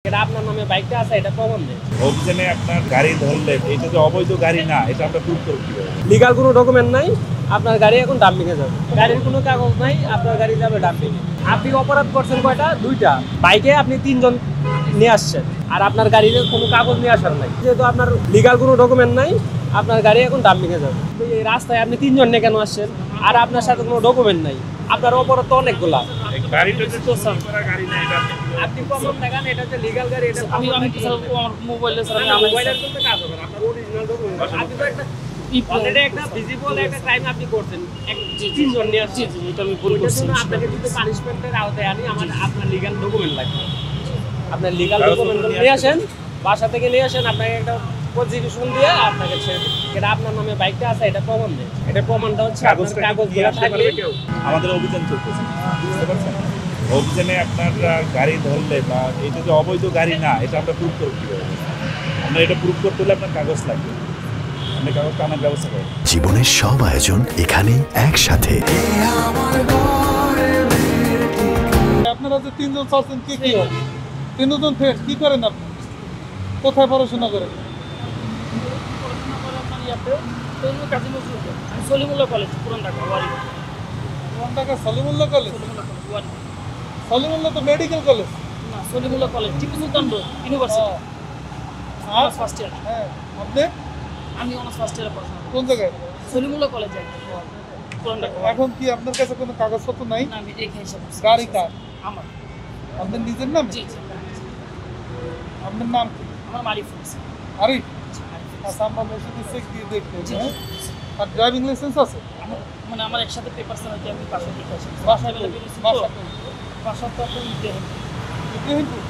এটা আপনার নামে বাইকটা আছে এটা প্রমাণ দেন। অভিযানে আপনার গাড়ি ধরলে এটা যে অবৈধ গাড়ি না এটা আমরা প্রুভ করব কিভাবে? লিগ্যাল কোনো ডকুমেন্ট নাই, আপনার গাড়ি এখন ডাম্পিং এ যাবে। গাড়ির কোনো কাগজ নাই, আপনার গাড়ি যাবে ডাম্পিং এ। আপনি অপরাধ করছেন কয়টা? দুইটা। বাইকে আপনি 3 জন নিয়ে আসছেন, আর আপনার গাড়ির কোনো কাগজ নিয়ে আসার নাই। যেহেতু আপনার লিগ্যাল কোনো ডকুমেন্ট নাই, আপনার গাড়ি এখন ডাম্পিং এ যাবে। এই রাস্তায় আপনি 3 জন নিয়ে কেন আসছেন, আর আপনার সাথে কোনো ডকুমেন্ট নাই? আপনার অপরাধ তো অনেকগুলা। গাড়িটা যে চোর করা গাড়ি না এটা আপনি প্রমাণ দেখান এটা যে লিগ্যাল গাড়ি। এটা আমি আমার মোবাইলে স্যার আমি মোবাইলের কোনো কাজ হবে না, আপনার অরিজিনাল ডকুমেন্ট। আপনি তো একটা অলরেডি একটা ভিজিবল একটা ক্রাইম আপনি করছেন। 3 জন নিয়ে আসছেন, এটা আমি ভুল করছি। আপনাকে কিন্তু পানিশমেন্টের আওতায় আনি আপনার লিগ্যাল ডকুমেন্ট লাগবে। আপনার লিগ্যাল ডকুমেন্ট নিয়ে আসেন, বাসা থেকে নিয়ে আসেন, আপনাকে একটা প্রজিকিউশন দিয়ে আপনাকে ছেড়ে দিন। এটা আপনার নামে বাইকটা আছে এটা প্রমাণ দেন। এটা প্রমাণটা হচ্ছে আপনার কাগজগুলো থাকলে। আমাদের অভিযান চলতেছে, বুঝতে পারছেন? অভিযানে আপনার গাড়ি ধরলে বা এটা যে অবৈধ গাড়ি না এটা আমরা প্রুভ করব কিভাবে? আমরা এটা প্রুভ করতে হলে আপনার কাগজ লাগবে। আমরা কাগজটা আনার ব্যবস্থা করব। জীবনের সব আয়োজন এখানে একসাথে। আপনারা যে 3 জন চলছেন কি হয়? 3 জন ফ্রেন্ড কি করেন আপনি? কোথায় পড়াশোনা করেন? সলিমুল্লাহ কলেজ পুরান ঢাকা ওয়ারি। কোন ঢাকা সলিমুল্লাহ কলেজ? সলিমুল্লাহ তো মেডিকেল কলেজ না, Salimullah college Tipu Sultan road university. আর ফার্স্ট ইয়ার। হ্যাঁ, আপনি আমি অনার্স ফার্স্ট ইয়ারে পড়াশোনা করি। কোন জায়গায়? সলিমুল্লাহ কলেজে পুরান ঢাকা। এখন কি আপনার কাছে কোনো কাগজপত্র নাই? না, আমি দেখে হিসাব করছি। গাড়ি কার? আমার। আপনার নিজের নামে? জি জি। আপনার নাম কি? আমার মালিক ফোর্স। আরিফ? আচ্ছা, আমরা মেশিনে চেক দিয়ে দেখতে জি হ্যাঁ? জি। আর ড্রাইভিং লাইসেন্স আছে? মানে আমার একসাথে পেপারস আছে, আমি পাশে দেখে আসি। বাসা বাসায় বেলা কই? বেরিয়েছি তো। বাসা কই? বাসা তো এখন ইব্রাহিমপুর?